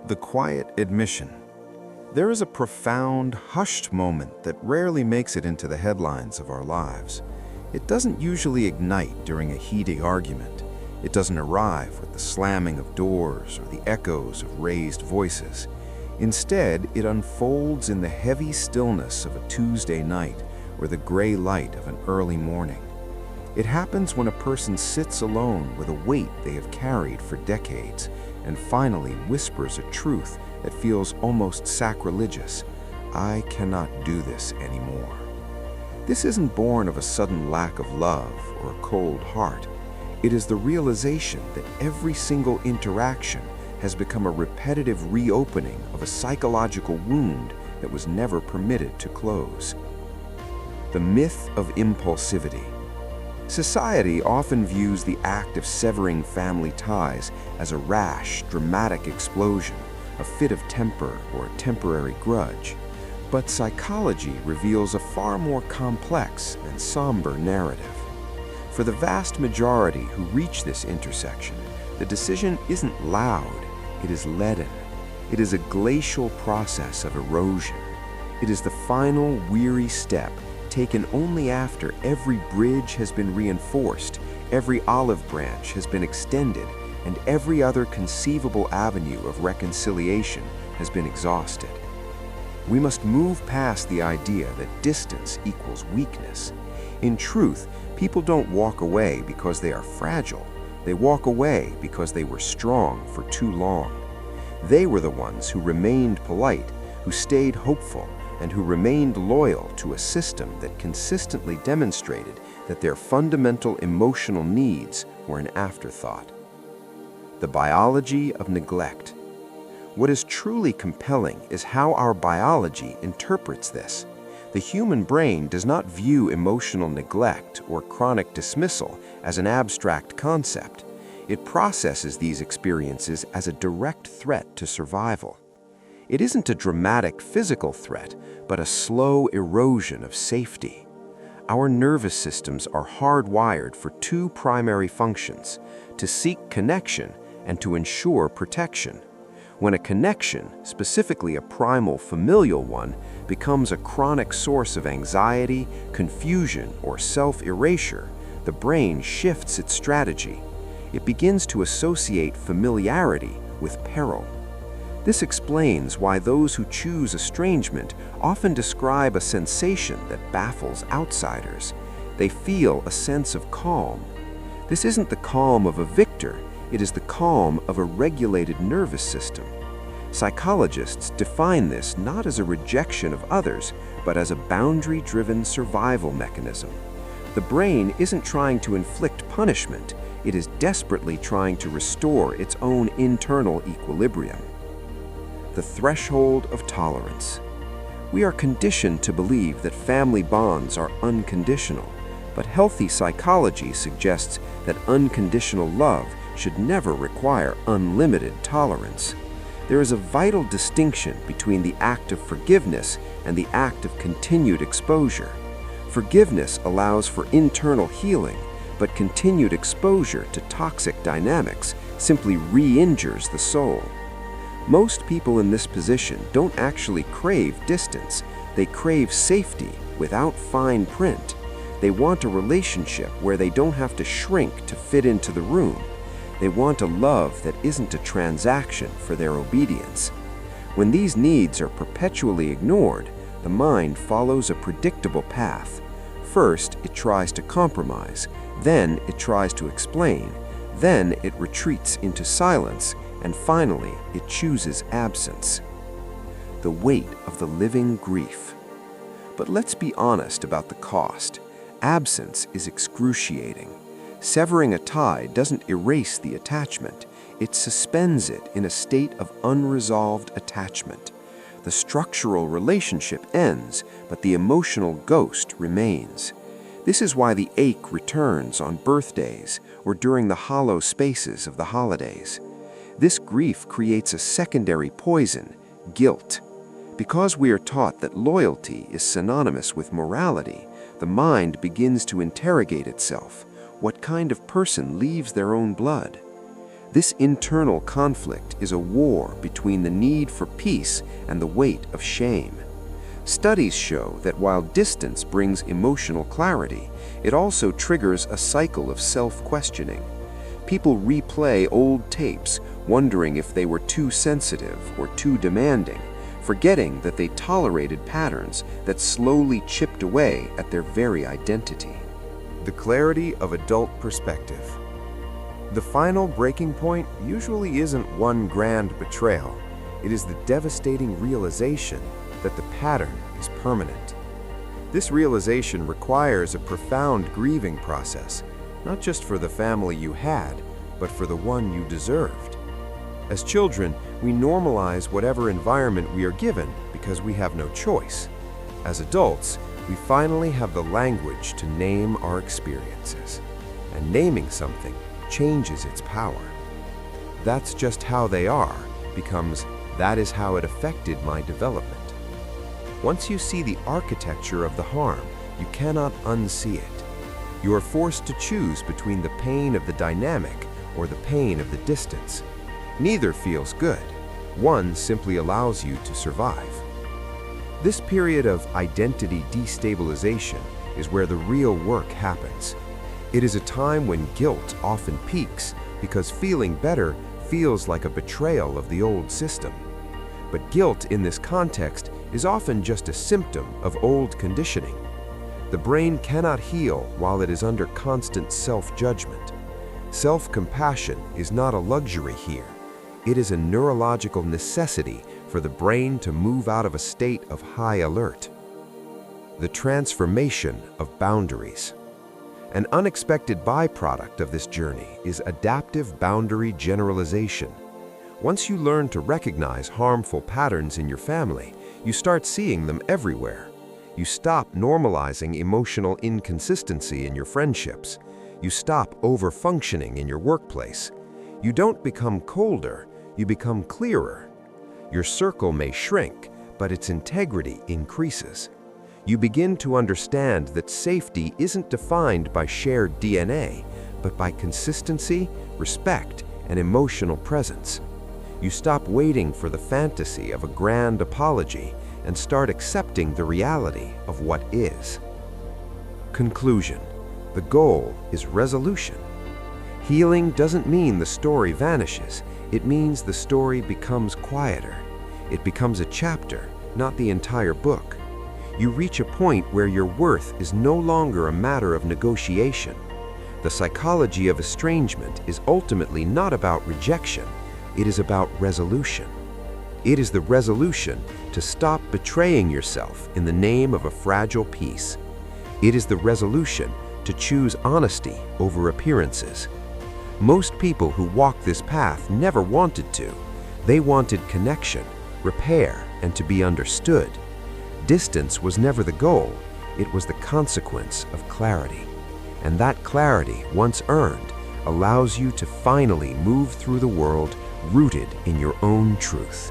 The quiet admission. There is a profound, hushed moment that rarely makes it into the headlines of our lives. It doesn't usually ignite during a heated argument. It doesn't arrive with the slamming of doors or the echoes of raised voices. Instead, it unfolds in the heavy stillness of a Tuesday night or the gray light of an early morning. It happens when a person sits alone with a weight they have carried for decades and finally whispers a truth that feels almost sacrilegious. I cannot do this anymore. This isn't born of a sudden lack of love or a cold heart. It is the realization that every single interaction has become a repetitive reopening of a psychological wound that was never permitted to close. The myth of impulsivity. Society often views the act of severing family ties as a rash, dramatic explosion, a fit of temper, or a temporary grudge. But psychology reveals a far more complex and somber narrative. For the vast majority who reach this intersection, the decision isn't loud, it is leaden. It is a glacial process of erosion. It is the final, weary step taken only after every bridge has been reinforced, every olive branch has been extended, and every other conceivable avenue of reconciliation has been exhausted. We must move past the idea that distance equals weakness. In truth, people don't walk away because they are fragile. They walk away because they were strong for too long. They were the ones who remained polite, who stayed hopeful, and who remained loyal to a system that consistently demonstrated that their fundamental emotional needs were an afterthought. The biology of neglect. What is truly compelling is how our biology interprets this. The human brain does not view emotional neglect or chronic dismissal as an abstract concept. It processes these experiences as a direct threat to survival. It isn't a dramatic physical threat, but a slow erosion of safety. Our nervous systems are hardwired for two primary functions: to seek connection and to ensure protection. When a connection, specifically a primal familial one, becomes a chronic source of anxiety, confusion, or self-erasure, the brain shifts its strategy. It begins to associate familiarity with peril. This explains why those who choose estrangement often describe a sensation that baffles outsiders. They feel a sense of calm. This isn't the calm of a victor, it is the calm of a regulated nervous system. Psychologists define this not as a rejection of others, but as a boundary-driven survival mechanism. The brain isn't trying to inflict punishment, it is desperately trying to restore its own internal equilibrium. The threshold of tolerance. We are conditioned to believe that family bonds are unconditional, but healthy psychology suggests that unconditional love should never require unlimited tolerance. There is a vital distinction between the act of forgiveness and the act of continued exposure. Forgiveness allows for internal healing, but continued exposure to toxic dynamics simply re-injures the soul. Most people in this position don't actually crave distance. They crave safety without fine print. They want a relationship where they don't have to shrink to fit into the room. They want a love that isn't a transaction for their obedience. When these needs are perpetually ignored, the mind follows a predictable path. First, it tries to compromise. Then, it tries to explain. Then, it retreats into silence. And finally, it chooses absence. The weight of the living grief. But let's be honest about the cost. Absence is excruciating. Severing a tie doesn't erase the attachment. It suspends it in a state of unresolved attachment. The structural relationship ends, but the emotional ghost remains. This is why the ache returns on birthdays or during the hollow spaces of the holidays. This grief creates a secondary poison, guilt. Because we are taught that loyalty is synonymous with morality, the mind begins to interrogate itself. What kind of person leaves their own blood? This internal conflict is a war between the need for peace and the weight of shame. Studies show that while distance brings emotional clarity, it also triggers a cycle of self-questioning. People replay old tapes, wondering if they were too sensitive or too demanding, forgetting that they tolerated patterns that slowly chipped away at their very identity. The clarity of adult perspective. The final breaking point usually isn't one grand betrayal. It is the devastating realization that the pattern is permanent. This realization requires a profound grieving process, not just for the family you had, but for the one you deserved. As children, we normalize whatever environment we are given because we have no choice. As adults, we finally have the language to name our experiences. And naming something changes its power. "That's just how they are" becomes "that is how it affected my development." Once you see the architecture of the harm, you cannot unsee it. You are forced to choose between the pain of the dynamic or the pain of the distance. Neither feels good. One simply allows you to survive. This period of identity destabilization is where the real work happens. It is a time when guilt often peaks because feeling better feels like a betrayal of the old system. But guilt in this context is often just a symptom of old conditioning. The brain cannot heal while it is under constant self-judgment. Self-compassion is not a luxury here. It is a neurological necessity for the brain to move out of a state of high alert. The transformation of boundaries. An unexpected byproduct of this journey is adaptive boundary generalization. Once you learn to recognize harmful patterns in your family, you start seeing them everywhere. You stop normalizing emotional inconsistency in your friendships. You stop over-functioning in your workplace. You don't become colder, you become clearer. Your circle may shrink, but its integrity increases. You begin to understand that safety isn't defined by shared DNA, but by consistency, respect, and emotional presence. You stop waiting for the fantasy of a grand apology and start accepting the reality of what is. Conclusion. The goal is resolution. Healing doesn't mean the story vanishes. It means the story becomes quieter. It becomes a chapter, not the entire book. You reach a point where your worth is no longer a matter of negotiation. The psychology of estrangement is ultimately not about rejection. It is about resolution. It is the resolution to stop betraying yourself in the name of a fragile peace. It is the resolution to choose honesty over appearances. Most people who walk this path never wanted to. They wanted connection, repair, and to be understood. Distance was never the goal. It was the consequence of clarity. And that clarity, once earned, allows you to finally move through the world rooted in your own truth.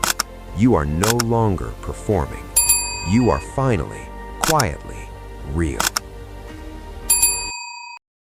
You are no longer performing. You are finally, quietly real.